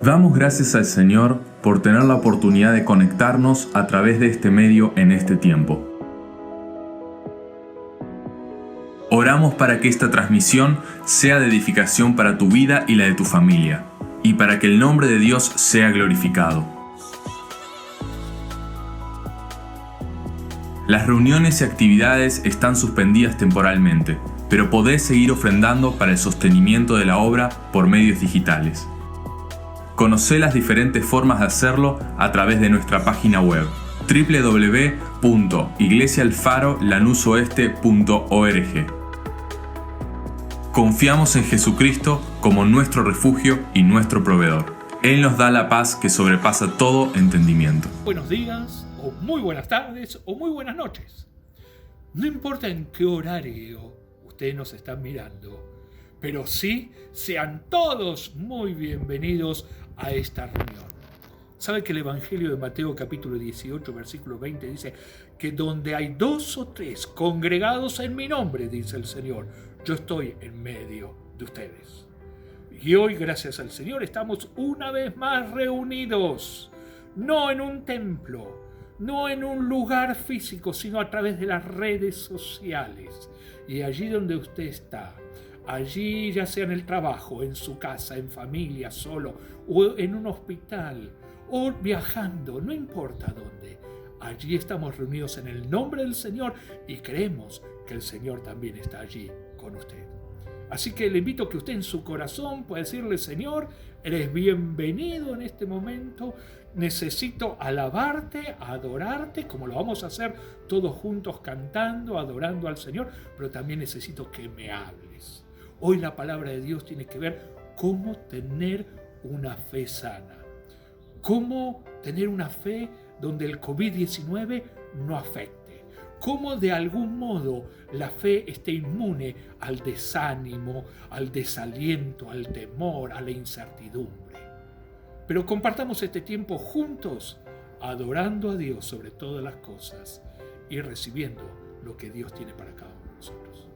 Damos gracias al Señor por tener la oportunidad de conectarnos a través de este medio en este tiempo. Oramos para que esta transmisión sea de edificación para tu vida y la de tu familia, y para que el nombre de Dios sea glorificado. Las reuniones y actividades están suspendidas temporalmente, pero podés seguir ofrendando para el sostenimiento de la obra por medios digitales. Conocé las diferentes formas de hacerlo a través de nuestra página web www.iglesiaalfarolanusoeste.org. Confiamos en Jesucristo como nuestro refugio y nuestro proveedor. Él nos da la paz que sobrepasa todo entendimiento. Buenos días, o muy buenas tardes, o muy buenas noches. No importa en qué horario ustedes nos están mirando, pero sí sean todos muy bienvenidos a esta reunión. ¿Sabe que el Evangelio de Mateo capítulo 18, versículo 20 dice que donde hay 2 o 3 congregados en mi nombre, dice el Señor, yo estoy en medio de ustedes? Y hoy, gracias al Señor, estamos una vez más reunidos, no en un templo, no en un lugar físico, sino a través de las redes sociales. Y allí donde usted está, allí ya sea en el trabajo, en su casa, en familia, solo, o en un hospital, o viajando, no importa dónde, allí estamos reunidos en el nombre del Señor y creemos que el Señor también está allí con usted. Así que le invito a que usted en su corazón pueda decirle: Señor, eres bienvenido en este momento, necesito alabarte, adorarte, como lo vamos a hacer todos juntos cantando, adorando al Señor, pero también necesito que me hables. Hoy la palabra de Dios tiene que ver cómo tener una fe sana, cómo tener una fe donde el COVID-19 no afecte, cómo de algún modo la fe esté inmune al desánimo, al desaliento, al temor, a la incertidumbre. Pero compartamos este tiempo juntos, adorando a Dios sobre todas las cosas y recibiendo lo que Dios tiene para cada uno de nosotros.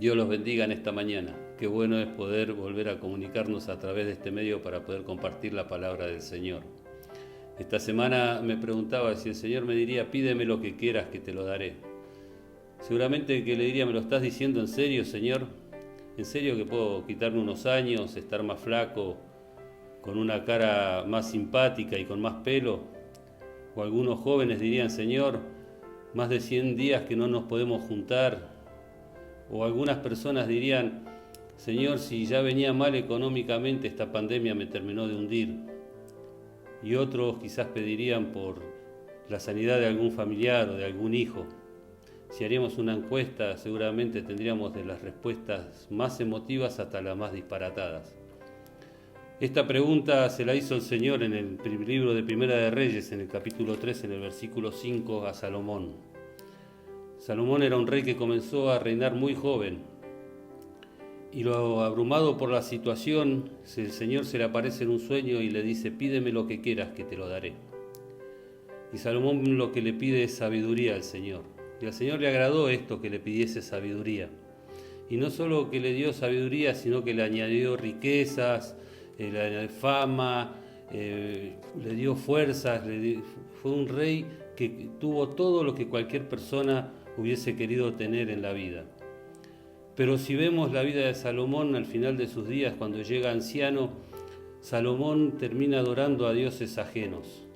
Dios los bendiga en esta mañana. Qué bueno es poder volver a comunicarnos a través de este medio para poder compartir la palabra del Señor. Esta semana me preguntaba si el Señor me diría, pídeme lo que quieras que te lo daré. Seguramente que le diría, ¿me lo estás diciendo en serio, Señor? ¿En serio que puedo quitarme unos años, estar más flaco, con una cara más simpática y con más pelo? O algunos jóvenes dirían, Señor, más de 100 días que no nos podemos juntar. O algunas personas dirían, Señor, si ya venía mal económicamente, esta pandemia me terminó de hundir. Y otros quizás pedirían por la sanidad de algún familiar o de algún hijo. Si haríamos una encuesta, seguramente tendríamos de las respuestas más emotivas hasta las más disparatadas. Esta pregunta se la hizo el Señor en el libro de Primera de Reyes, en el capítulo 3, en el versículo 5, a Salomón. Salomón era un rey que comenzó a reinar muy joven y lo abrumado por la situación, el Señor se le aparece en un sueño y le dice, pídeme lo que quieras que te lo daré. Y Salomón lo que le pide es sabiduría al Señor. Y al Señor le agradó esto, que le pidiese sabiduría. Y no solo que le dio sabiduría, sino que le añadió riquezas, le añadió fama, le dio fuerzas. Fue un rey que tuvo todo lo que cualquier persona hubiese querido tener en la vida. Pero si vemos la vida de Salomón al final de sus días, cuando llega anciano, Salomón termina adorando a dioses ajenos.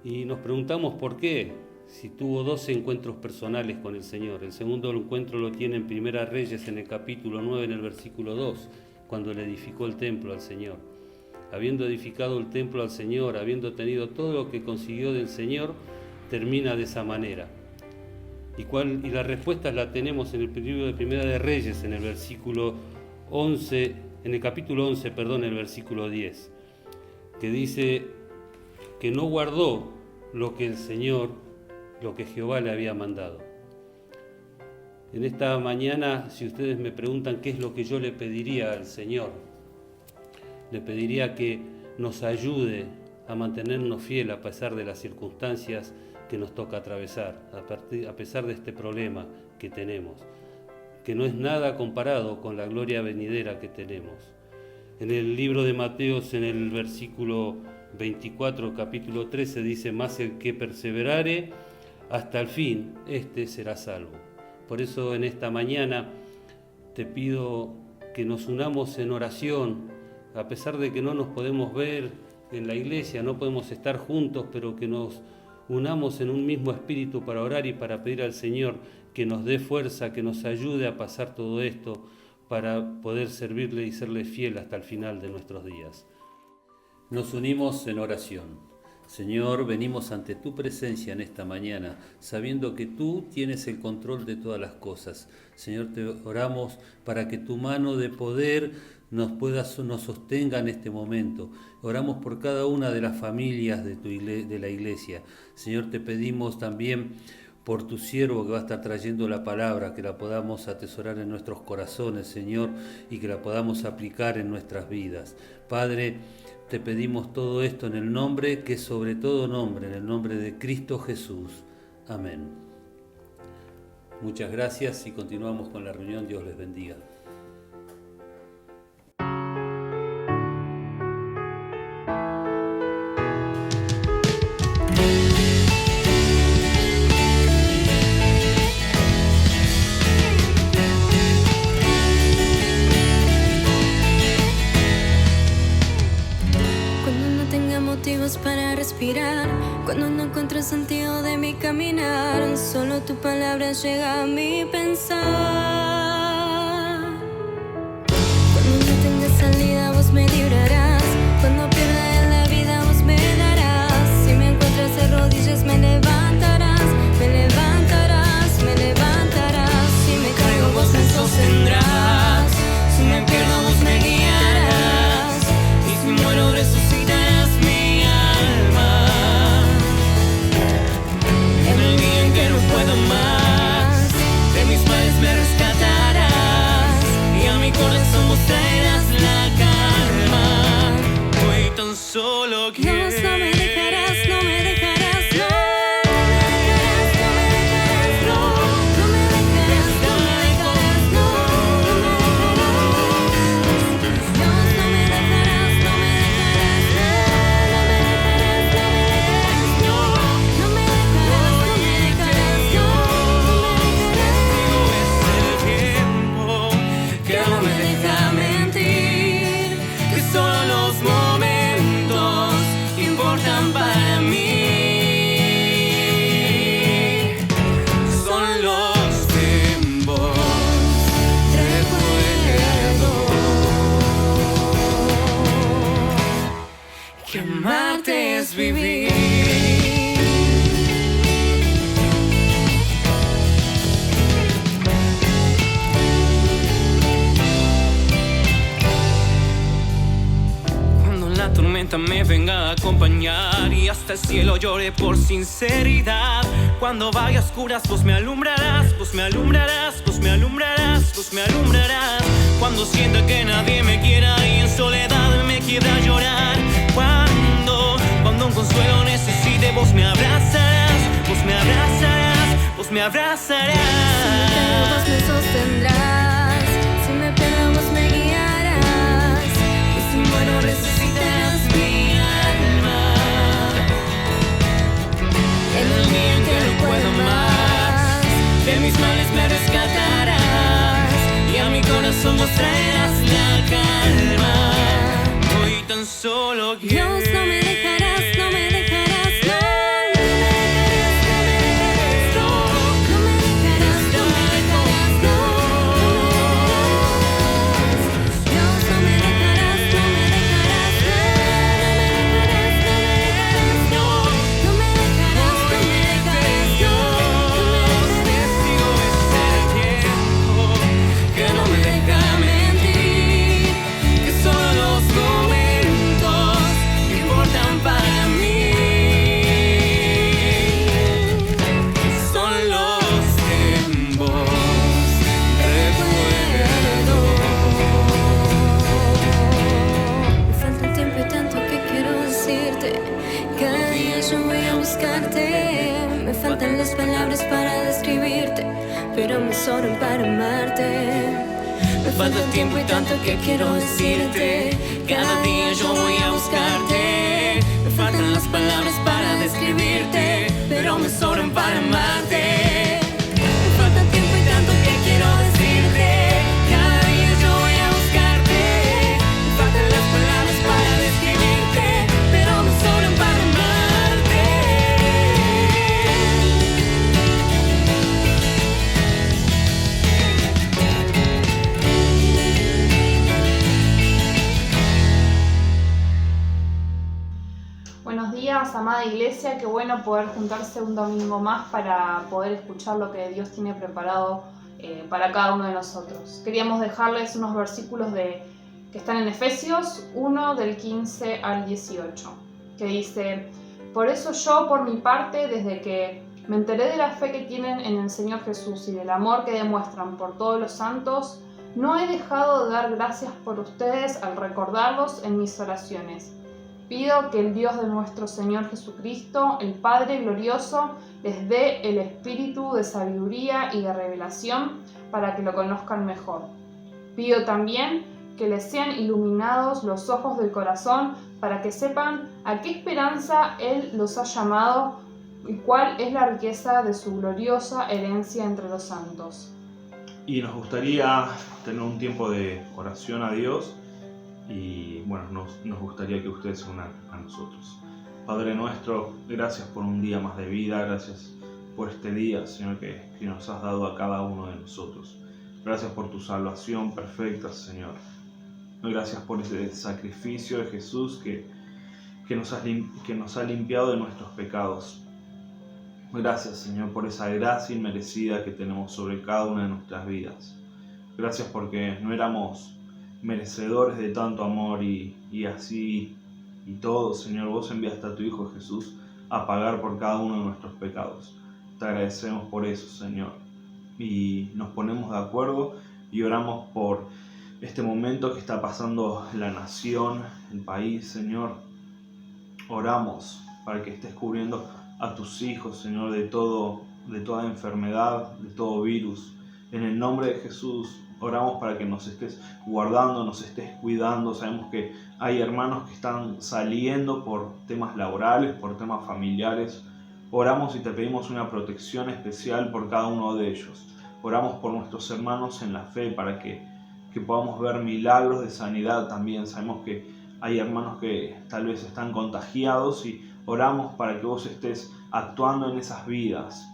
Y nos preguntamos por qué, si tuvo 12 encuentros personales con el Señor. El segundo encuentro lo tiene en Primera Reyes, en el capítulo 9, en el versículo 2, cuando le edificó el templo al Señor. Habiendo edificado el templo al Señor, habiendo tenido todo lo que consiguió del Señor, termina de esa manera. Y las respuestas las tenemos en el libro de Primera de Reyes, en el versículo 11, en el capítulo 11, en el versículo 10, que dice que no guardó lo que Jehová le había mandado. En esta mañana, si ustedes me preguntan qué es lo que yo le pediría al Señor, le pediría que nos ayude a mantenernos fieles a pesar de las circunstancias que nos toca atravesar, a pesar de este problema que tenemos, que no es nada comparado con la gloria venidera que tenemos. En el libro de Mateos, en el versículo 24, capítulo 13, dice, mas el que perseverare hasta el fin, este será salvo. Por eso en esta mañana te pido que nos unamos en oración, a pesar de que no nos podemos ver en la iglesia, no podemos estar juntos, pero que nos unamos en un mismo espíritu para orar y para pedir al Señor que nos dé fuerza, que nos ayude a pasar todo esto para poder servirle y serle fiel hasta el final de nuestros días. Nos unimos en oración. Señor, venimos ante tu presencia en esta mañana, sabiendo que tú tienes el control de todas las cosas. Señor, te oramos para que tu mano de poder nos sostenga en este momento. Oramos por cada una de las familias de la iglesia. Señor, te pedimos también por tu siervo que va a estar trayendo la palabra, que la podamos atesorar en nuestros corazones, Señor, y que la podamos aplicar en nuestras vidas. Padre, te pedimos todo esto en el nombre que es sobre todo nombre, en el nombre de Cristo Jesús. Amén. Muchas gracias y continuamos con la reunión. Dios les bendiga. Para respirar, cuando no encuentro sentido de mi caminar, solo tu palabra llega a mi pensar. Cuando no tenga salida, vos me librarás. Cuando pierda en la vida, vos me darás. Si me encuentras de rodillas, me levantarás. Me levantarás, me levantarás. Si me caigo, vos me sostendrás. Si me pierdo, vos me guiarás. Y si muero, resucitarás mi alma. En el día en que no puedo más, de mis males me rescatarás. hasta el cielo lloré por sinceridad. Cuando vaya a oscuras, vos me alumbrarás, vos me alumbrarás, vos me alumbrarás, vos me alumbrarás. Cuando sienta que nadie me quiera y en soledad me quiera llorar. Cuando un consuelo necesite, vos me abrazarás, vos me abrazarás, vos me abrazarás. Si me caigo, vos me sostendrás. Si me pierdo, vos me guiarás. Y si muero, resucitarás mi alma. En el día en que no puedo más, de mis males me rescatarás. Y a mi corazón vos traerás la calma. Hoy tan solo quiero. Dios, no me dejarás, no me dejarás, no. No me dejarás, no me dejarás, no. Dios, no me dejarás, no me dejarás, no. No me dejarás, no me dejarás, no. Testigo es el tiempo que no me deja mentir, que solo los momentos importan para mí. Son los tiempos, recuerdo. Me falta tiempo y tanto que quiero decirte. Cada día yo voy a buscarte. Me faltan las palabras para describirte, pero me sobran para amarte. Me falta tiempo y tanto que quiero decirte. Cada día yo voy a buscarte. Me faltan las palabras para describirte, pero me sobran para amarte. Me falta tiempo y tanto que quiero decirte. Cada día yo voy a buscarte. Me faltan las palabras para describirte, pero me sobran para amarte. Buenos días, amada iglesia, qué bueno poder juntarse un domingo más para poder escuchar lo que Dios tiene preparado para cada uno de nosotros. Queríamos dejarles unos versículos que están en Efesios 1 del 15 al 18, que dice: por eso yo, por mi parte, desde que me enteré de la fe que tienen en el Señor Jesús y del amor que demuestran por todos los santos, no he dejado de dar gracias por ustedes al recordarlos en mis oraciones. Pido que el Dios de nuestro Señor Jesucristo, el Padre glorioso, les dé el espíritu de sabiduría y de revelación para que lo conozcan mejor. Pido también que les sean iluminados los ojos del corazón para que sepan a qué esperanza Él los ha llamado y cuál es la riqueza de su gloriosa herencia entre los santos. Y nos gustaría tener un tiempo de oración a Dios. Y bueno, nos gustaría que ustedes se unan a nosotros. Padre nuestro, gracias por un día más de vida, gracias por este día, Señor, que nos has dado a cada uno de nosotros. Gracias por tu salvación perfecta, Señor. Gracias por ese sacrificio de Jesús que nos ha limpiado de nuestros pecados. Gracias, Señor, por esa gracia inmerecida que tenemos sobre cada una de nuestras vidas. Gracias porque no éramos merecedores de tanto amor y así y todo, Señor, vos enviaste a tu Hijo Jesús a pagar por cada uno de nuestros pecados. Te agradecemos por eso, Señor, y nos ponemos de acuerdo y oramos por este momento que está pasando la nación, el país, Señor. Oramos para que estés cubriendo a tus hijos, Señor, de toda enfermedad, de todo virus. En el nombre de Jesús oramos para que nos estés guardando, nos estés cuidando. Sabemos que hay hermanos que están saliendo por temas laborales, por temas familiares. Oramos y te pedimos una protección especial por cada uno de ellos. Oramos por nuestros hermanos en la fe para que podamos ver milagros de sanidad también. Sabemos que hay hermanos que tal vez están contagiados y oramos para que vos estés actuando en esas vidas.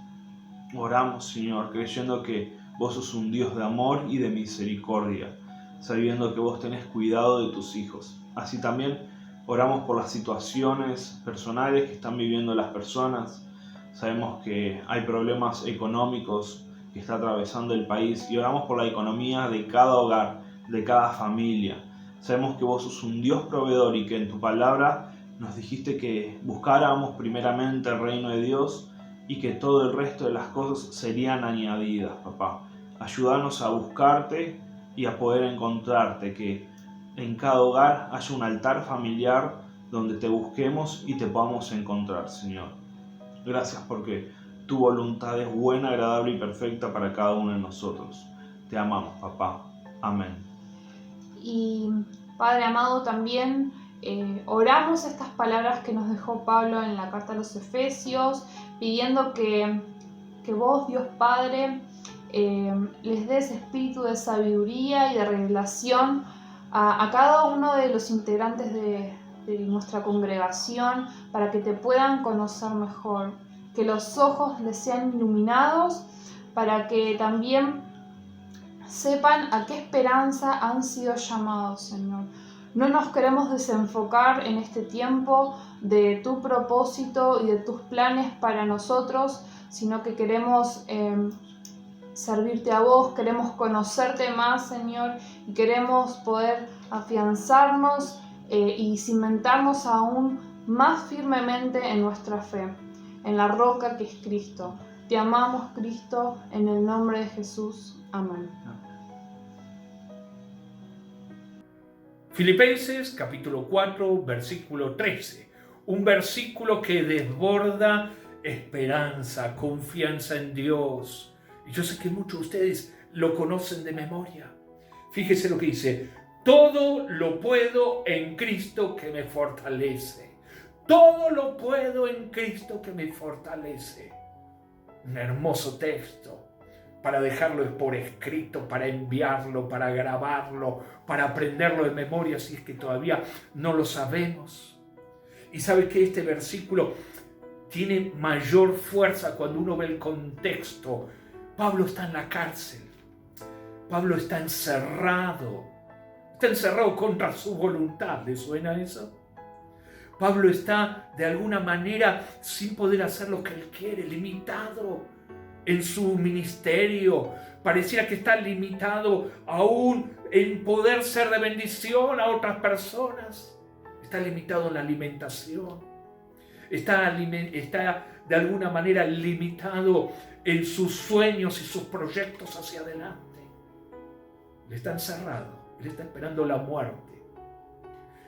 Oramos, Señor, creyendo que vos sos un Dios de amor y de misericordia, sabiendo que vos tenés cuidado de tus hijos. Así también oramos por las situaciones personales que están viviendo las personas. Sabemos que hay problemas económicos que está atravesando el país y oramos por la economía de cada hogar, de cada familia. Sabemos que vos sos un Dios proveedor y que en tu palabra Nos dijiste que buscáramos primeramente el reino de Dios y que todo el resto de las cosas serían añadidas, papá. Ayúdanos a buscarte y a poder encontrarte, que en cada hogar haya un altar familiar donde te busquemos y te podamos encontrar, Señor. Gracias porque tu voluntad es buena, agradable y perfecta para cada uno de nosotros. Te amamos, papá. Amén. Y Padre amado, también oramos estas palabras que nos dejó Pablo en la carta a los Efesios, pidiendo que vos, Dios Padre, les des espíritu de sabiduría y de revelación a cada uno de los integrantes de nuestra congregación, para que te puedan conocer mejor, que los ojos les sean iluminados, para que también sepan a qué esperanza han sido llamados, Señor. No nos queremos desenfocar en este tiempo de tu propósito y de tus planes para nosotros, sino que queremos servirte a vos, queremos conocerte más, Señor, y queremos poder afianzarnos y cimentarnos aún más firmemente en nuestra fe, en la roca que es Cristo. Te amamos, Cristo, en el nombre de Jesús. Amén. Filipenses capítulo 4, versículo 13. Un versículo que desborda esperanza, confianza en Dios. Y yo sé que muchos de ustedes lo conocen de memoria. Fíjese lo que dice: todo lo puedo en Cristo que me fortalece. Todo lo puedo en Cristo que me fortalece. Un hermoso texto para dejarlo por escrito, para enviarlo, para grabarlo, para aprenderlo de memoria si es que todavía no lo sabemos. Y sabe que este versículo tiene mayor fuerza cuando uno ve el contexto. Pablo está en la cárcel. Pablo está encerrado. Está encerrado contra su voluntad. ¿Le suena eso? Pablo está de alguna manera sin poder hacer lo que él quiere, limitado en su ministerio. Pareciera que está limitado aún en poder ser de bendición a otras personas. Está limitado en la alimentación. Está de alguna manera limitado en sus sueños y sus proyectos hacia adelante. Él está encerrado. Él está esperando la muerte.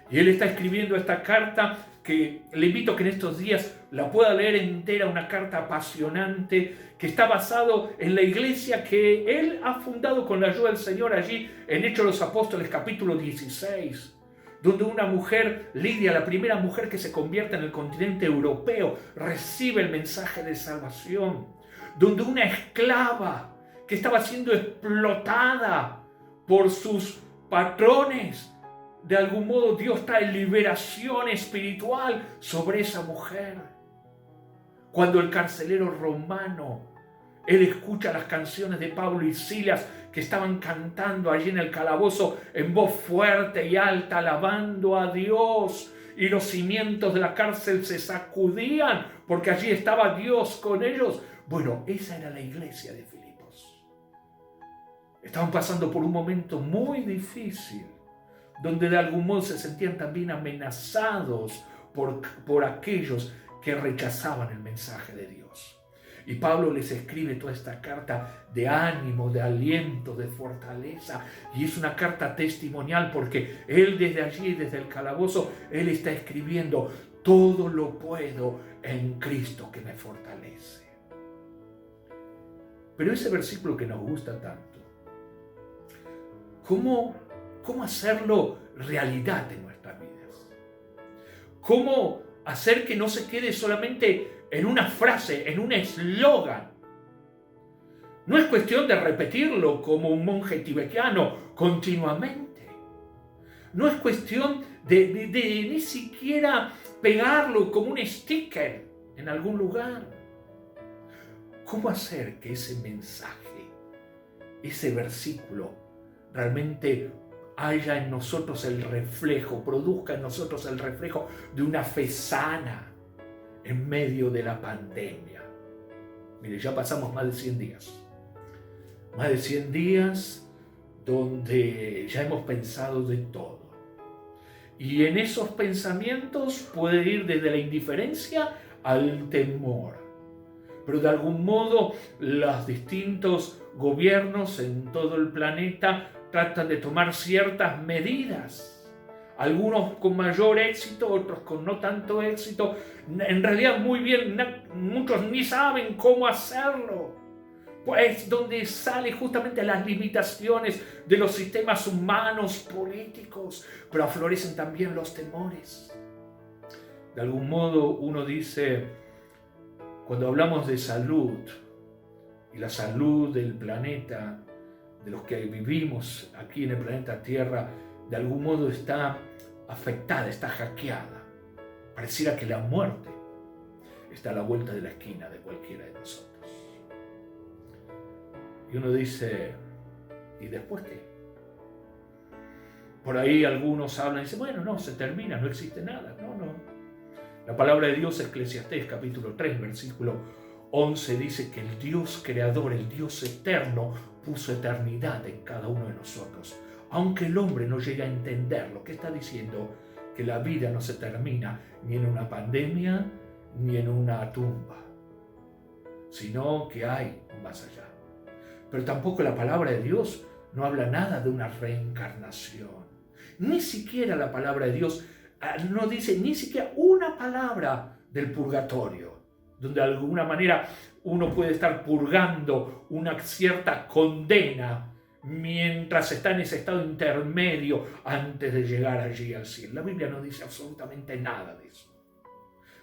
Y él está escribiendo esta carta que le invito a que en estos días la pueda leer entera, una carta apasionante que está basado en la iglesia que él ha fundado con la ayuda del Señor allí en Hechos de los Apóstoles capítulo 16, donde una mujer, Lidia, la primera mujer que se convierte en el continente europeo, recibe el mensaje de salvación, donde una esclava que estaba siendo explotada por sus patrones, de algún modo Dios trae liberación espiritual sobre esa mujer. Cuando el carcelero romano, él escucha las canciones de Pablo y Silas que estaban cantando allí en el calabozo en voz fuerte y alta, alabando a Dios, y los cimientos de la cárcel se sacudían porque allí estaba Dios con ellos. Bueno, esa era la iglesia de Filipos. Estaban pasando por un momento muy difícil, donde de algún modo se sentían también amenazados por aquellos que rechazaban el mensaje de Dios. Y Pablo les escribe toda esta carta de ánimo, de aliento, de fortaleza, y es una carta testimonial porque él desde allí, desde el calabozo, él está escribiendo: todo lo puedo en Cristo que me fortalece. Pero ese versículo que nos gusta tanto, ¿cómo hacerlo realidad en nuestras vidas? ¿Cómo hacer que no se quede solamente en una frase, en un eslogan? No es cuestión de repetirlo como un monje tibetano continuamente. No es cuestión de ni siquiera pegarlo como un sticker en algún lugar. ¿Cómo hacer que ese mensaje, ese versículo, realmente haya en nosotros el reflejo, produzca en nosotros el reflejo de una fe sana en medio de la pandemia? Mire, ya pasamos más de 100 días. Más de 100 días donde ya hemos pensado de todo. Y en esos pensamientos puede ir desde la indiferencia al temor. Pero de algún modo los distintos gobiernos en todo el planeta tratan de tomar ciertas medidas. Algunos con mayor éxito, otros con no tanto éxito. En realidad muy bien, muchos ni saben cómo hacerlo. Pues donde salen justamente las limitaciones de los sistemas humanos, políticos, pero aflorecen también los temores. De algún modo uno dice, cuando hablamos de salud, y la salud del planeta, de los que vivimos aquí en el planeta Tierra, de algún modo está afectada, está hackeada. Pareciera que la muerte está a la vuelta de la esquina de cualquiera de nosotros. Y uno dice, ¿y después qué? Por ahí algunos hablan y dicen, bueno, no, se termina, no existe nada. No. La palabra de Dios, Eclesiastés capítulo 3, versículo 11, dice que el Dios creador, el Dios eterno, puso eternidad en cada uno de nosotros. Aunque el hombre no llegue a entender lo que está diciendo, que la vida no se termina ni en una pandemia ni en una tumba, sino que hay un más allá. Pero tampoco la palabra de Dios no habla nada de una reencarnación. Ni siquiera la palabra de Dios no dice ni siquiera una palabra del purgatorio, donde de alguna manera uno puede estar purgando una cierta condena mientras está en ese estado intermedio antes de llegar allí al cielo. La Biblia no dice absolutamente nada de eso.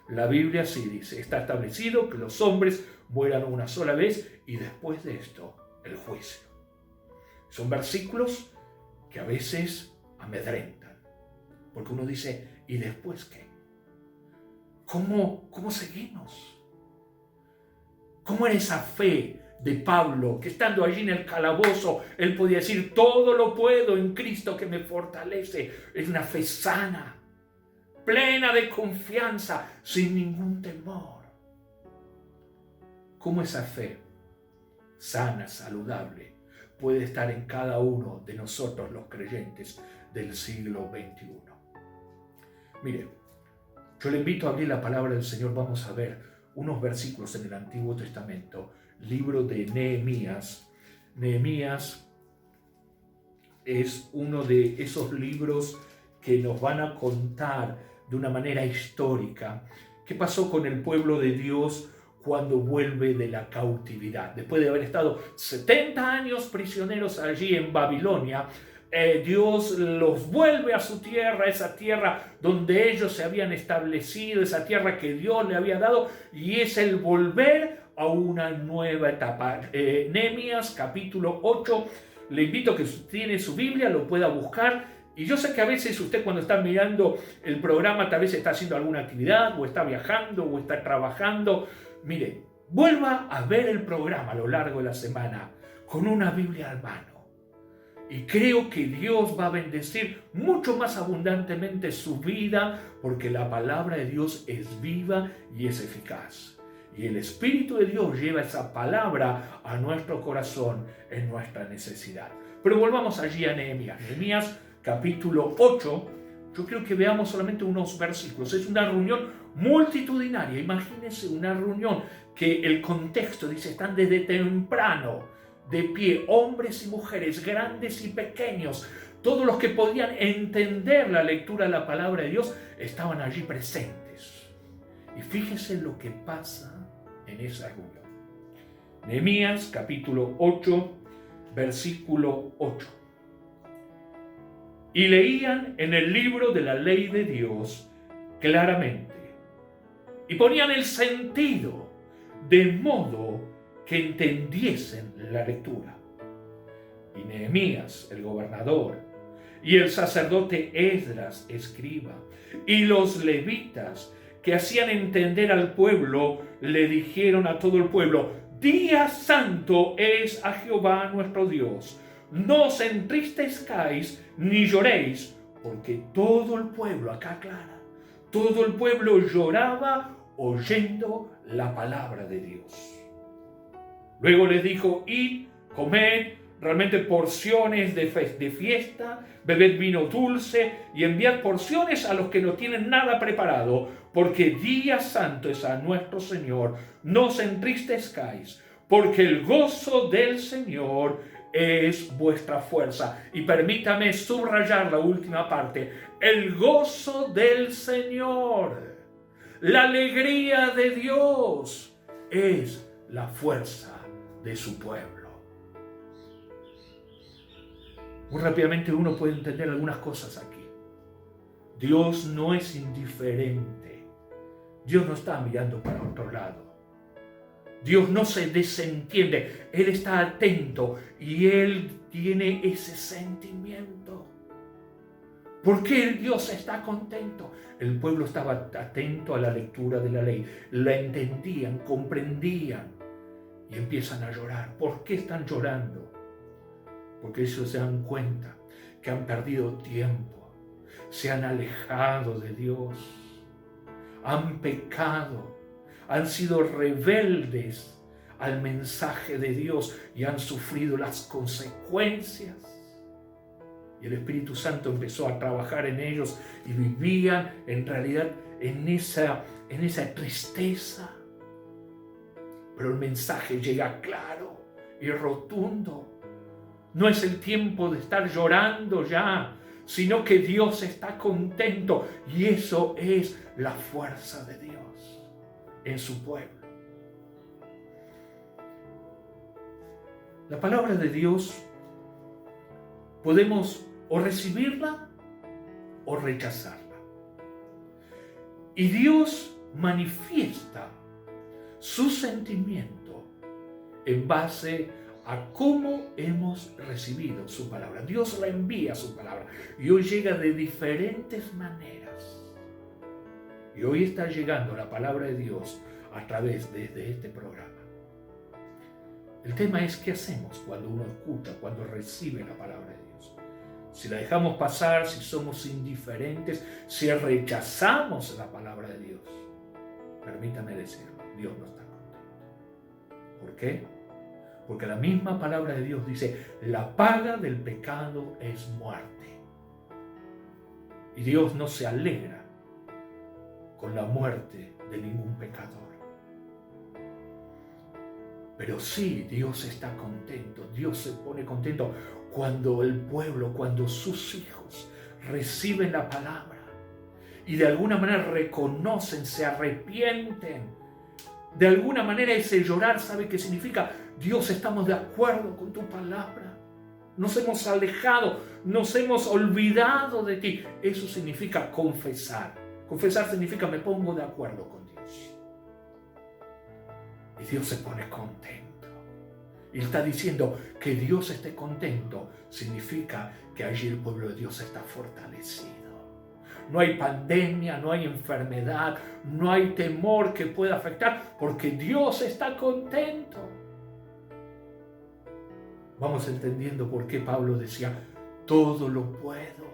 La Biblia sí dice, está establecido que los hombres mueran una sola vez y después de esto, el juicio. Son versículos que a veces amedrentan, porque uno dice, ¿y después qué? ¿Cómo seguimos? ¿Cómo era esa fe de Pablo, que estando allí en el calabozo, él podía decir, todo lo puedo en Cristo que me fortalece? Es una fe sana, plena de confianza, sin ningún temor. ¿Cómo esa fe sana, saludable, puede estar en cada uno de nosotros los creyentes del siglo XXI? Mire, yo le invito a abrir la palabra del Señor. Vamos a ver unos versículos en el Antiguo Testamento, libro de Nehemías. Nehemías es uno de esos libros que nos van a contar de una manera histórica qué pasó con el pueblo de Dios cuando vuelve de la cautividad. Después de haber estado 70 años prisioneros allí en Babilonia, Dios los vuelve a su tierra, esa tierra donde ellos se habían establecido, esa tierra que Dios le había dado, y es el volver a una nueva etapa. Nehemías capítulo 8, le invito a que si tiene su Biblia lo pueda buscar. Y yo sé que a veces usted cuando está mirando el programa tal vez está haciendo alguna actividad, o está viajando, o está trabajando. Mire, vuelva a ver el programa a lo largo de la semana con una Biblia al mano. Y creo que Dios va a bendecir mucho más abundantemente su vida, porque la palabra de Dios es viva y es eficaz. Y el Espíritu de Dios lleva esa palabra a nuestro corazón en nuestra necesidad. Pero volvamos allí a Nehemías. Nehemías capítulo 8, yo creo que veamos solamente unos versículos. Es una reunión multitudinaria. Imagínense una reunión que el contexto dice, están desde temprano de pie, hombres y mujeres, grandes y pequeños. Todos los que podían entender la lectura de la palabra de Dios estaban allí presentes. Y fíjense lo que pasa en esa reunión. Nehemías capítulo 8, versículo 8. Y leían en el libro de la ley de Dios claramente, y ponían el sentido de modo que entendiesen la lectura. Y Nehemías, el gobernador, y el sacerdote Esdras, escriba, y los levitas que hacían entender al pueblo, le dijeron a todo el pueblo, día santo es a Jehová nuestro Dios. No os entristezcáis ni lloréis, porque todo el pueblo, acá aclara, todo el pueblo lloraba oyendo la palabra de Dios. Luego les dijo, id, comed, realmente porciones de fiesta, bebed vino dulce y enviad porciones a los que no tienen nada preparado, porque día santo es a nuestro Señor. No os entristezcáis, porque el gozo del Señor es vuestra fuerza. Y permítame subrayar la última parte: el gozo del Señor, la alegría de Dios es la fuerza de su pueblo. Muy rápidamente uno puede entender algunas cosas aquí. Dios no es indiferente. Dios no está mirando para otro lado. Dios no se desentiende. Él está atento y Él tiene ese sentimiento. ¿Por qué Dios está contento? El pueblo estaba atento a la lectura de la ley. La entendían, comprendían y empiezan a llorar. ¿Por qué están llorando? Porque ellos se dan cuenta que han perdido tiempo, se han alejado de Dios, han pecado, han sido rebeldes al mensaje de Dios y han sufrido las consecuencias. Y el Espíritu Santo empezó a trabajar en ellos y vivían en realidad en esa tristeza. Pero el mensaje llega claro y rotundo. No es el tiempo de estar llorando ya, sino que Dios está contento y eso es la fuerza de Dios en su pueblo. La palabra de Dios podemos o recibirla o rechazarla. Y Dios manifiesta su sentimiento en base a cómo hemos recibido su palabra. Dios la envía su palabra y hoy llega de diferentes maneras. Y hoy está llegando la palabra de Dios a través de este programa. El tema es qué hacemos cuando uno escucha, cuando recibe la palabra de Dios. Si la dejamos pasar, si somos indiferentes, si rechazamos la palabra de Dios. Permítame decirlo, Dios no está contento. ¿Por qué? Porque la misma palabra de Dios dice, la paga del pecado es muerte. Y Dios no se alegra con la muerte de ningún pecador. Pero sí, Dios está contento, Dios se pone contento cuando el pueblo, cuando sus hijos reciben la palabra y de alguna manera reconocen, se arrepienten. De alguna manera ese llorar, ¿sabe qué significa? Dios, estamos de acuerdo con tu palabra. Nos hemos alejado, nos hemos olvidado de ti. Eso significa confesar. Confesar significa me pongo de acuerdo con Dios. Y Dios se pone contento. Y está diciendo que Dios esté contento significa que allí el pueblo de Dios está fortalecido. No hay pandemia, no hay enfermedad, no hay temor que pueda afectar porque Dios está contento. Vamos entendiendo por qué Pablo decía, todo lo puedo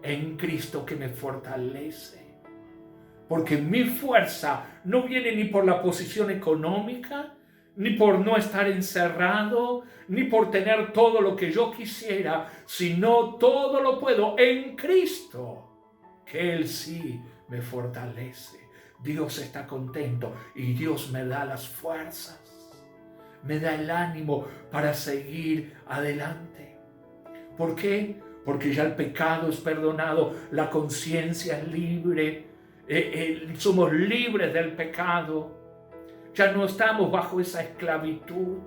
en Cristo que me fortalece. Porque mi fuerza no viene ni por la posición económica, ni por no estar encerrado, ni por tener todo lo que yo quisiera, sino todo lo puedo en Cristo, que Él sí me fortalece. Dios está contento y Dios me da las fuerzas, me da el ánimo para seguir adelante. ¿Por qué? Porque ya el pecado es perdonado, la conciencia es libre, somos libres del pecado. Ya no estamos bajo esa esclavitud.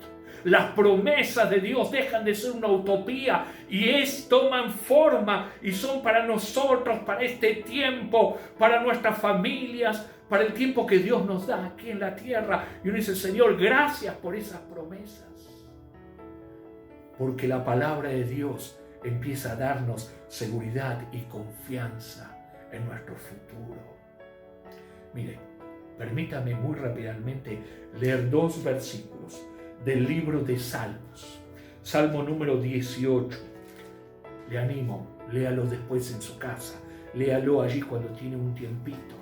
Las promesas de Dios dejan de ser una utopía y toman forma y son para nosotros, para este tiempo, para nuestras familias, para el tiempo que Dios nos da aquí en la tierra. Y uno dice, Señor, gracias por esas promesas. Porque la palabra de Dios empieza a darnos seguridad y confianza en nuestro futuro. Mire, permítame muy rápidamente leer 2 versículos del libro de Salmos. Salmo número 18. Le animo, léalo después en su casa. Léalo allí cuando tiene un tiempito.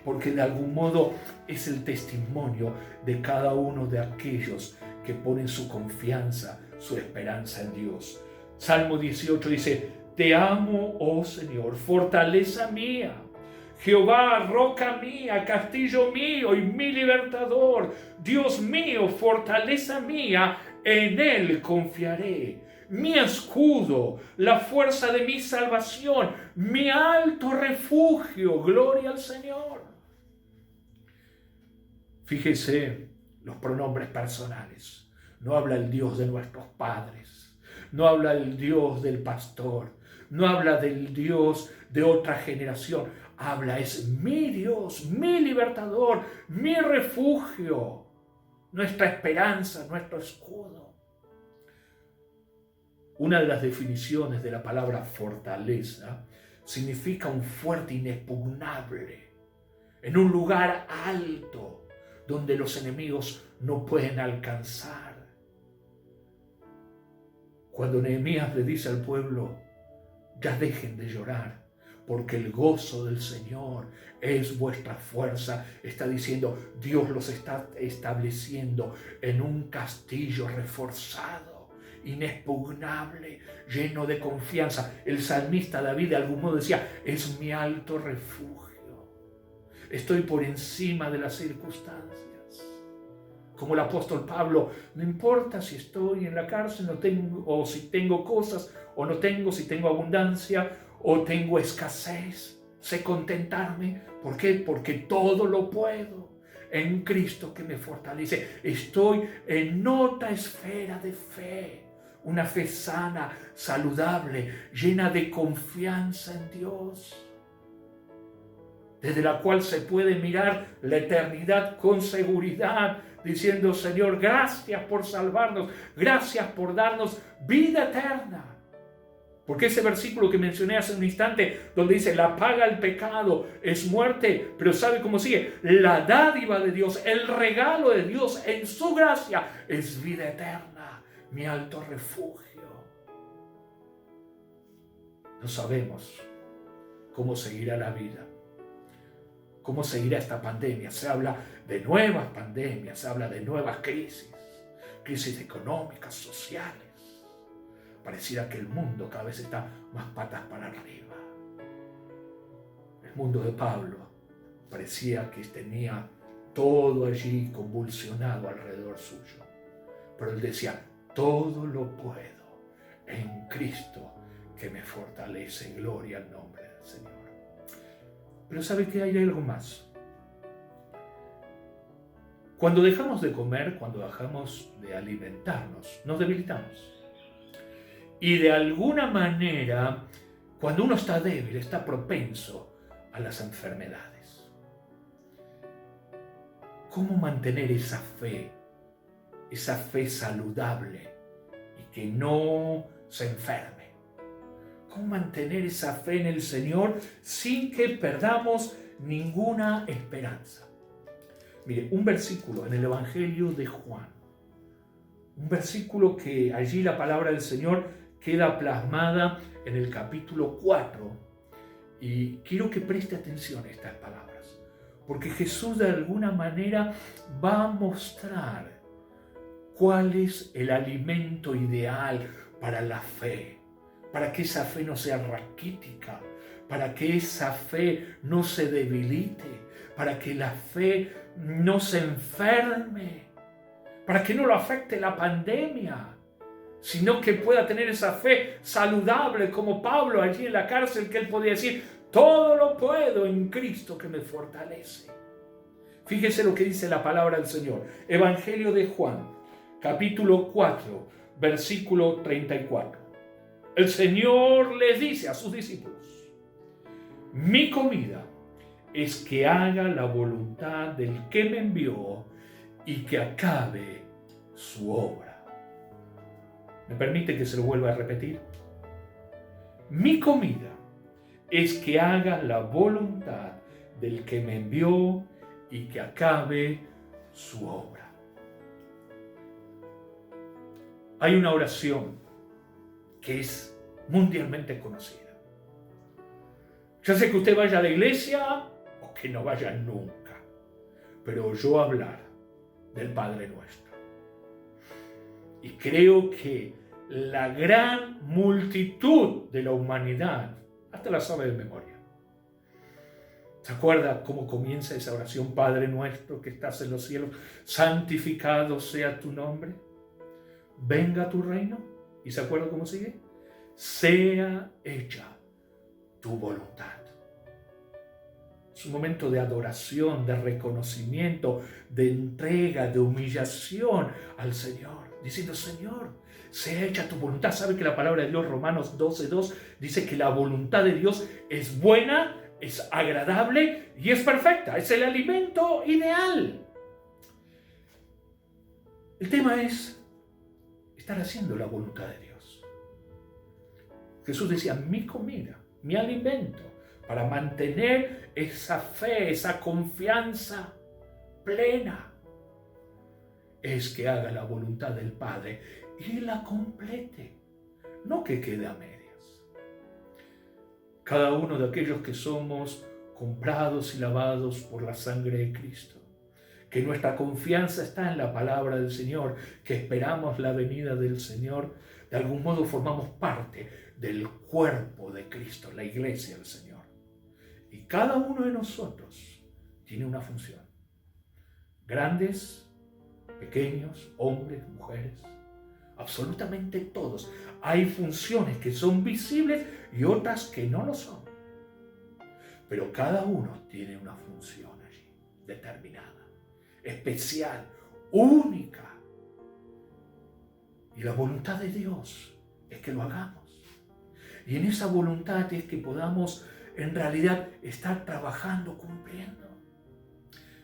Porque de algún modo es el testimonio de cada uno de aquellos que ponen su confianza, su esperanza en Dios. Salmo 18 dice: te amo, oh Señor, fortaleza mía. Jehová, roca mía, castillo mío y mi libertador. Dios mío, fortaleza mía, en Él confiaré. Mi escudo, la fuerza de mi salvación, mi alto refugio. Gloria al Señor. Fíjese los pronombres personales. No habla el Dios de nuestros padres. No habla el Dios del pastor. No habla del Dios de otra generación. Habla, es mi Dios, mi libertador, mi refugio, nuestra esperanza, nuestro escudo. Una de las definiciones de la palabra fortaleza significa un fuerte inexpugnable, en un lugar alto donde los enemigos no pueden alcanzar. Cuando Nehemías le dice al pueblo: ya dejen de llorar, porque el gozo del Señor es vuestra fuerza, está diciendo, Dios los está estableciendo en un castillo reforzado, inexpugnable, lleno de confianza. El salmista David de algún modo decía: es mi alto refugio, estoy por encima de las circunstancias. Como el apóstol Pablo: no importa si estoy en la cárcel, no tengo, o si tengo cosas o no tengo, si tengo abundancia o tengo escasez, sé contentarme. ¿Por qué? Porque todo lo puedo en Cristo que me fortalece. Estoy en otra esfera de fe, una fe sana, saludable, llena de confianza en Dios, desde la cual se puede mirar la eternidad con seguridad, diciendo: Señor, gracias por salvarnos, gracias por darnos vida eterna. Porque ese versículo que mencioné hace un instante, donde dice: la paga del pecado es muerte, pero ¿sabe cómo sigue? La dádiva de Dios, el regalo de Dios en su gracia es vida eterna, mi alto refugio. No sabemos cómo seguirá la vida, cómo seguirá esta pandemia. Se habla de nuevas pandemias, se habla de nuevas crisis económicas, sociales. Pareciera que el mundo cada vez está más patas para arriba. El mundo de Pablo parecía que tenía todo allí convulsionado alrededor suyo. Pero él decía: todo lo puedo en Cristo que me fortalece. Gloria al nombre del Señor. Pero ¿sabe que hay algo más? Cuando dejamos de comer, cuando dejamos de alimentarnos, nos debilitamos. Y de alguna manera, cuando uno está débil, está propenso a las enfermedades. ¿Cómo mantener esa fe saludable y que no se enferme? ¿Cómo mantener esa fe en el Señor sin que perdamos ninguna esperanza? Mire, un versículo en el Evangelio de Juan, un versículo que allí la palabra del Señor queda plasmada en el capítulo 4, y quiero que preste atención a estas palabras, porque Jesús de alguna manera va a mostrar cuál es el alimento ideal para la fe, para que esa fe no sea raquítica, para que esa fe no se debilite, para que la fe no se enferme, para que no lo afecte la pandemia, sino que pueda tener esa fe saludable como Pablo allí en la cárcel, que él podía decir: todo lo puedo en Cristo que me fortalece. Fíjese lo que dice la palabra del Señor. Evangelio de Juan, capítulo 4, versículo 34. El Señor les dice a sus discípulos: mi comida es que haga la voluntad del que me envió y que acabe su obra. ¿Me permite que se lo vuelva a repetir? Mi comida es que haga la voluntad del que me envió y que acabe su obra. Hay una oración que es mundialmente conocida. Ya sé que usted vaya a la iglesia o que no vaya nunca, pero oyó hablar del Padre Nuestro. Y creo que la gran multitud de la humanidad hasta la sabe de memoria. ¿Se acuerda cómo comienza esa oración? Padre nuestro que estás en los cielos, santificado sea tu nombre, venga tu reino. ¿Y se acuerda cómo sigue? Sea hecha tu voluntad. Es un momento de adoración, de reconocimiento, de entrega, de humillación al Señor, diciendo: Señor, sea hecha tu voluntad. ¿Sabe que la palabra de Dios, Romanos 12:2, dice que la voluntad de Dios es buena, es agradable y es perfecta? Es el alimento ideal. El tema es estar haciendo la voluntad de Dios. Jesús decía: mi comida, mi alimento, para mantener esa fe, esa confianza plena, es que haga la voluntad del Padre y la complete, no que quede a medias. Cada uno de aquellos que somos comprados y lavados por la sangre de Cristo, que nuestra confianza está en la palabra del Señor, que esperamos la venida del Señor, de algún modo formamos parte del cuerpo de Cristo, la iglesia del Señor. Y cada uno de nosotros tiene una función. Grandes, pequeños, hombres, mujeres, absolutamente todos. Hay funciones que son visibles y otras que no lo son. Pero cada uno tiene una función allí, determinada, especial, única. Y la voluntad de Dios es que lo hagamos. Y en esa voluntad es que podamos en realidad estar trabajando, cumpliendo.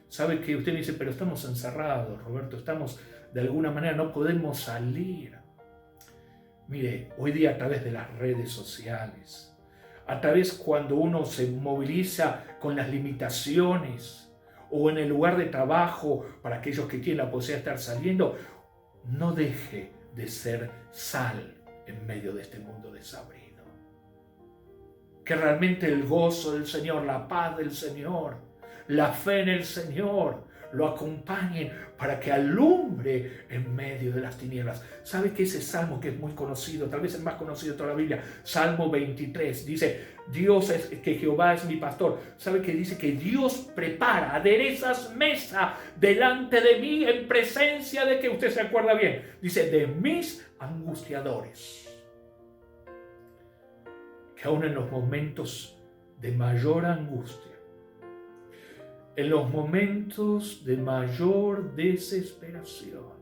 Sabe que usted me dice: pero estamos encerrados, Roberto, estamos de alguna manera, no podemos salir. Mire, hoy día a través de las redes sociales, a través cuando uno se moviliza con las limitaciones, o en el lugar de trabajo, para aquellos que tienen la posibilidad de estar saliendo, no deje de ser sal en medio de este mundo desabrido. Que realmente el gozo del Señor, la paz del Señor, la fe en el Señor lo acompañen para que alumbre en medio de las tinieblas. ¿Sabe que ese salmo, que es muy conocido, tal vez el más conocido de toda la Biblia, Salmo 23, dice: que Jehová es mi pastor? ¿Sabe que dice que Dios prepara, aderezas mesa delante de mí en presencia de, que usted se acuerda bien, dice, de mis angustiadores? Que aún en los momentos de mayor angustia, en los momentos de mayor desesperación,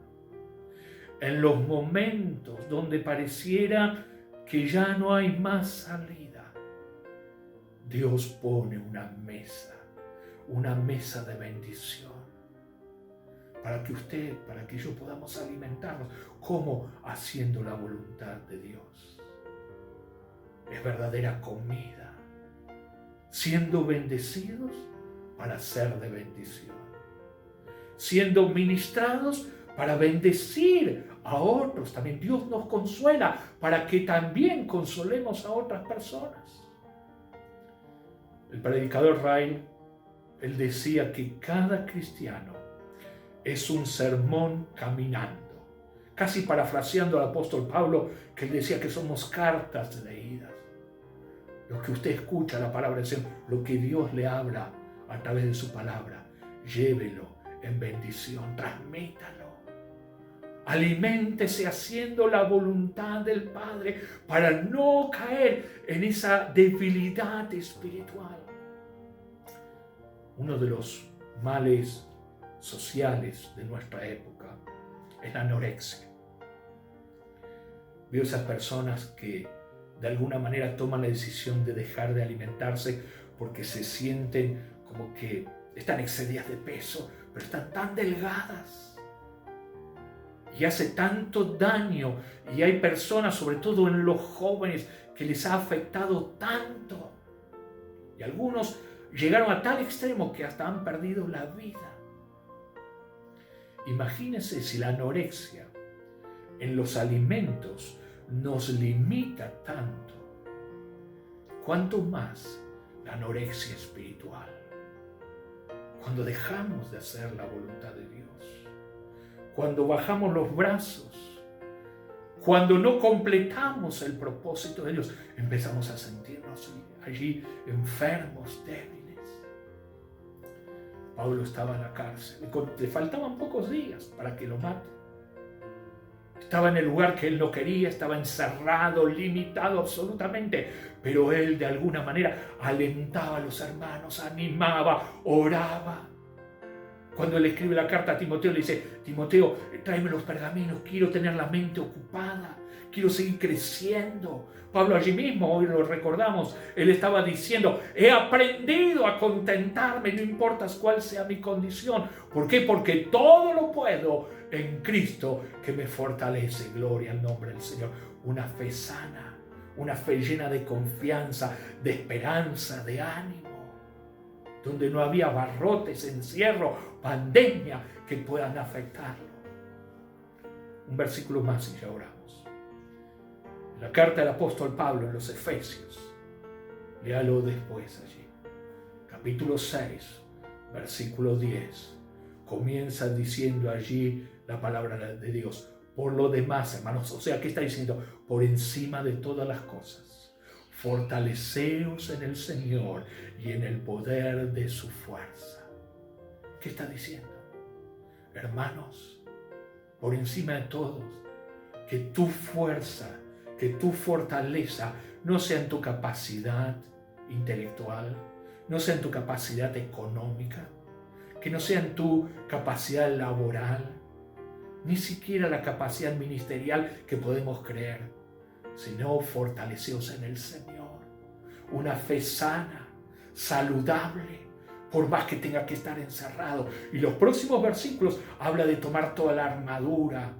en los momentos donde pareciera que ya no hay más salida, Dios pone una mesa de bendición, para que usted, para que yo podamos alimentarnos. ¿Cómo? Haciendo la voluntad de Dios. Es verdadera comida, siendo bendecidos para ser de bendición, siendo ministrados para bendecir a otros. También Dios nos consuela para que también consolemos a otras personas. El predicador Ray, él decía que cada cristiano es un sermón caminando, casi parafraseando al apóstol Pablo, que él decía que somos cartas leídas. Lo que usted escucha, la palabra del Señor, lo que Dios le habla a través de su palabra, llévelo en bendición, transmítalo. Aliméntese haciendo la voluntad del Padre para no caer en esa debilidad espiritual. Uno de los males sociales de nuestra época es la anorexia. Veo esas personas que de alguna manera toman la decisión de dejar de alimentarse porque se sienten como que están excedidas de peso, pero están tan delgadas y hace tanto daño, y hay personas, sobre todo en los jóvenes, que les ha afectado tanto, y algunos llegaron a tal extremo que hasta han perdido la vida. Imagínense si la anorexia en los alimentos nos limita tanto, cuánto más la anorexia espiritual, cuando dejamos de hacer la voluntad de Dios, cuando bajamos los brazos cuando no completamos el propósito de Dios, empezamos a sentirnos allí enfermos, débiles. Pablo estaba en la cárcel, le faltaban pocos días para que lo maten. Estaba en el lugar que él no quería, estaba encerrado, limitado absolutamente, pero él de alguna manera alentaba a los hermanos, animaba, oraba. Cuando él escribe la carta a Timoteo, le dice: Timoteo, tráeme los pergaminos, quiero tener la mente ocupada, quiero seguir creciendo. Pablo allí mismo, hoy lo recordamos, él estaba diciendo: he aprendido a contentarme, no importa cuál sea mi condición. ¿Por qué? Porque todo lo puedo en Cristo que me fortalece. Gloria al nombre del Señor. Una fe sana, una fe llena de confianza, de esperanza, de ánimo, donde no había barrotes, encierro, pandemia que puedan afectarlo. Un versículo más y ya oramos. La carta del apóstol Pablo en los Efesios, léalo después allí. Capítulo 6, versículo 10. Comienza diciendo allí la palabra de Dios: por lo demás, hermanos, o sea, ¿qué está diciendo? Por encima de todas las cosas, fortaleceos en el Señor y en el poder de su fuerza. ¿Qué está diciendo? Hermanos, por encima de todos, que tu fuerza, que tu fortaleza no sea en tu capacidad intelectual, no sea en tu capacidad económica, que no sea en tu capacidad laboral, ni siquiera la capacidad ministerial que podemos creer, sino fortaleceos en el Señor. Una fe sana, saludable, por más que tenga que estar encerrado. Y los próximos versículos habla de tomar toda la armadura,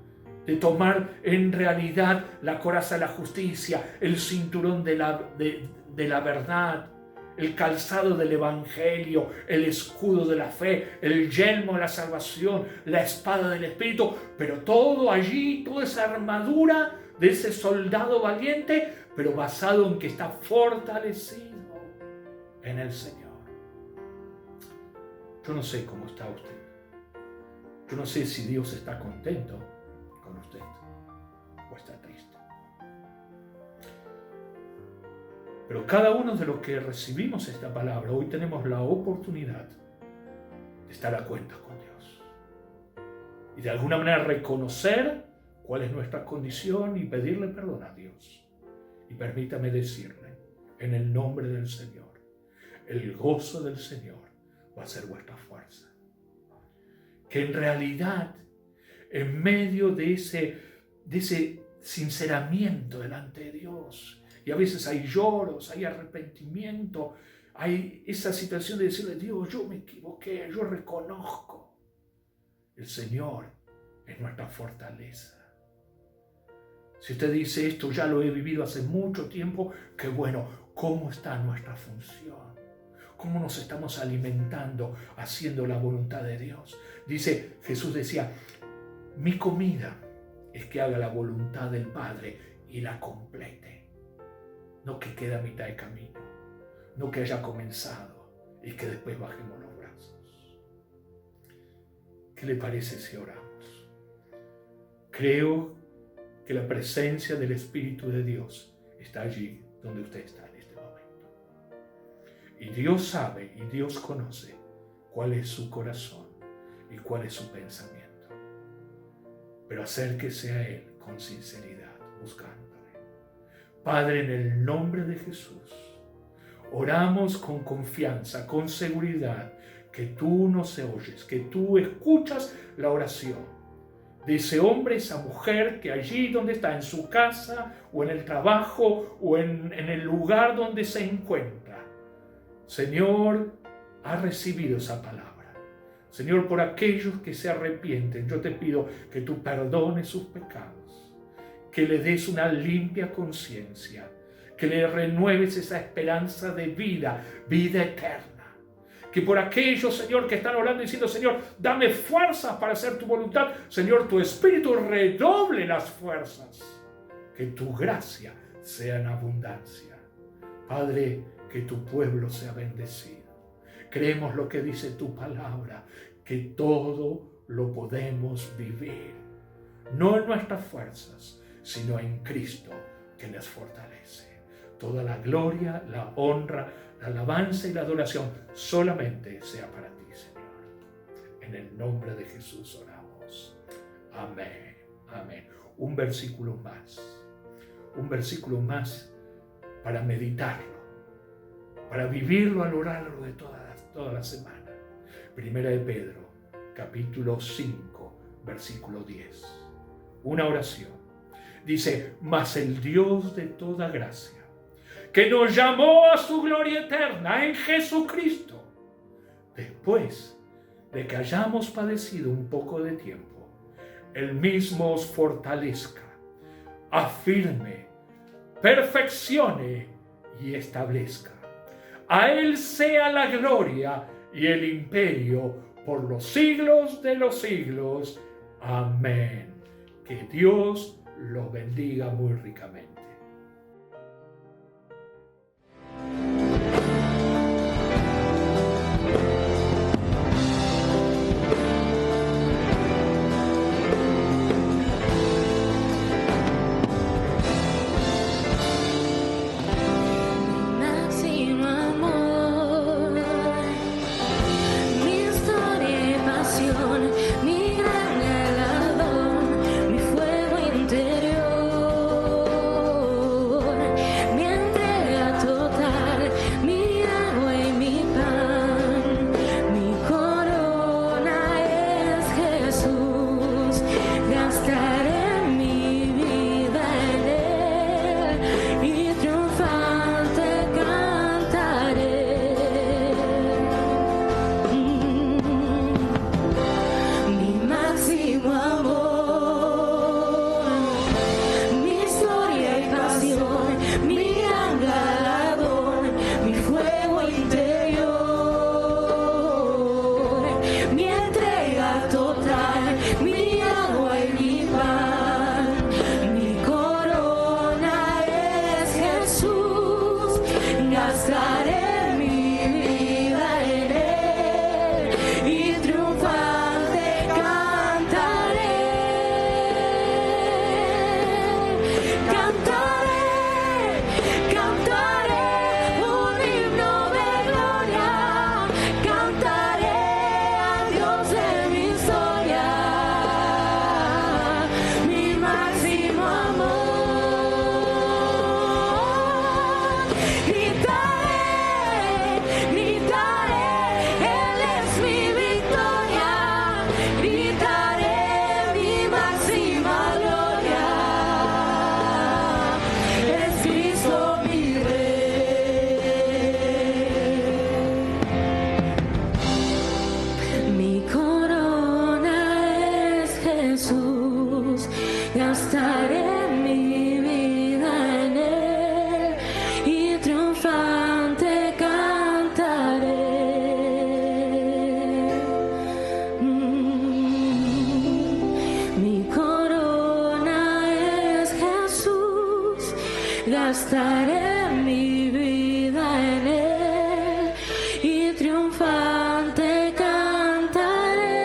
de tomar en realidad la coraza de la justicia, el cinturón de la verdad, el calzado del evangelio, el escudo de la fe, el yelmo de la salvación, la espada del Espíritu, pero todo allí, toda esa armadura de ese soldado valiente, pero basado en que está fortalecido en el Señor. Yo no sé cómo está usted. Yo no sé si Dios está contento con usted o está triste. Pero cada uno de los que recibimos esta palabra, hoy tenemos la oportunidad de estar a cuentas con Dios. Y de alguna manera reconocer cuál es nuestra condición y pedirle perdón a Dios. Y permítame decirle, en el nombre del Señor, el gozo del Señor va a ser vuestra fuerza. Que en realidad, en medio de ese sinceramiento delante de Dios, y a veces hay lloros, hay arrepentimiento, hay esa situación de decirle: Dios, yo me equivoqué, yo reconozco. El Señor es nuestra fortaleza. Si usted dice: esto ya lo he vivido hace mucho tiempo, qué bueno. ¿Cómo está nuestra función? ¿Cómo nos estamos alimentando haciendo la voluntad de Dios? Jesús decía: mi comida es que haga la voluntad del Padre y la complete. No que quede a mitad de camino, no que haya comenzado y que después bajemos los brazos. ¿Qué le parece si oramos? Creo que la presencia del Espíritu de Dios está allí donde usted está en este momento. Y Dios sabe y Dios conoce cuál es su corazón y cuál es su pensamiento. Pero acérquese a Él con sinceridad, buscándole. Padre, en el nombre de Jesús, oramos con confianza, con seguridad, que tú nos oyes, que tú escuchas la oración de ese hombre, esa mujer que allí donde está, en su casa o en el trabajo o en el lugar donde se encuentra, Señor, ha recibido esa palabra. Señor, por aquellos que se arrepienten, yo te pido que tú perdones sus pecados, que le des una limpia conciencia, que le renueves esa esperanza de vida, vida eterna. Que por aquellos, Señor, que están orando diciendo: Señor, dame fuerzas para hacer tu voluntad, Señor, tu Espíritu redoble las fuerzas. Que tu gracia sea en abundancia. Padre, que tu pueblo sea bendecido. Creemos lo que dice tu palabra, que todo lo podemos vivir, no en nuestras fuerzas, sino en Cristo que les fortalece. Toda la gloria, la honra, la alabanza y la adoración solamente sea para ti, Señor. En el nombre de Jesús oramos. Amén. Amén. Un versículo más para meditarlo, para vivirlo a lo largo de toda la semana. Primera de Pedro, capítulo 5, versículo 10. Una oración. Dice: mas el Dios de toda gracia, que nos llamó a su gloria eterna en Jesucristo, después de que hayamos padecido un poco de tiempo, Él mismo os fortalezca, afirme, perfeccione y establezca. A Él sea la gloria y el imperio por los siglos de los siglos. Amén. Que Dios lo bendiga muy ricamente. Gastaré mi vida en Él y triunfante cantaré. Mi corona es Jesús, gastaré mi vida en Él y triunfante cantaré.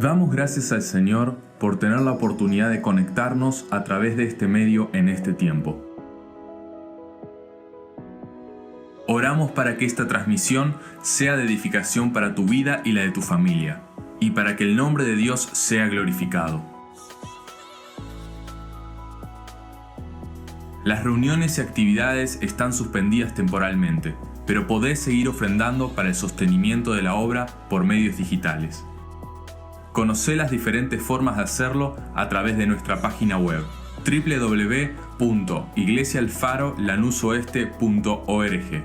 Damos gracias al Señor por tener la oportunidad de conectarnos a través de este medio en este tiempo. Oramos para que esta transmisión sea de edificación para tu vida y la de tu familia, y para que el nombre de Dios sea glorificado. Las reuniones y actividades están suspendidas temporalmente, pero podés seguir ofrendando para el sostenimiento de la obra por medios digitales. Conocé las diferentes formas de hacerlo a través de nuestra página web www.iglesiaalfarolanusoeste.org.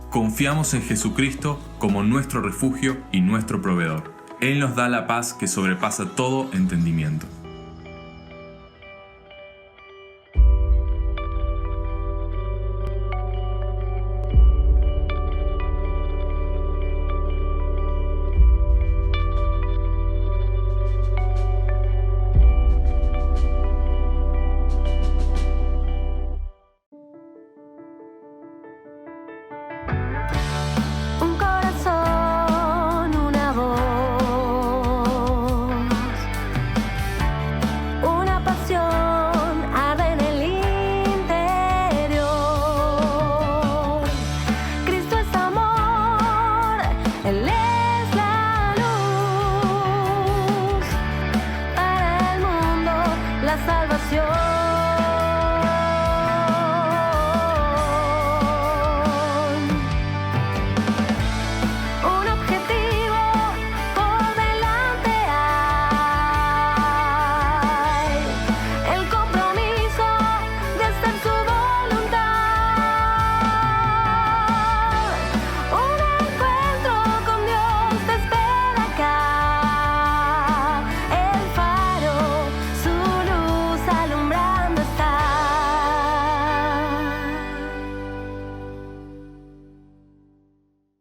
Confiamos en Jesucristo como nuestro refugio y nuestro proveedor. Él nos da la paz que sobrepasa todo entendimiento.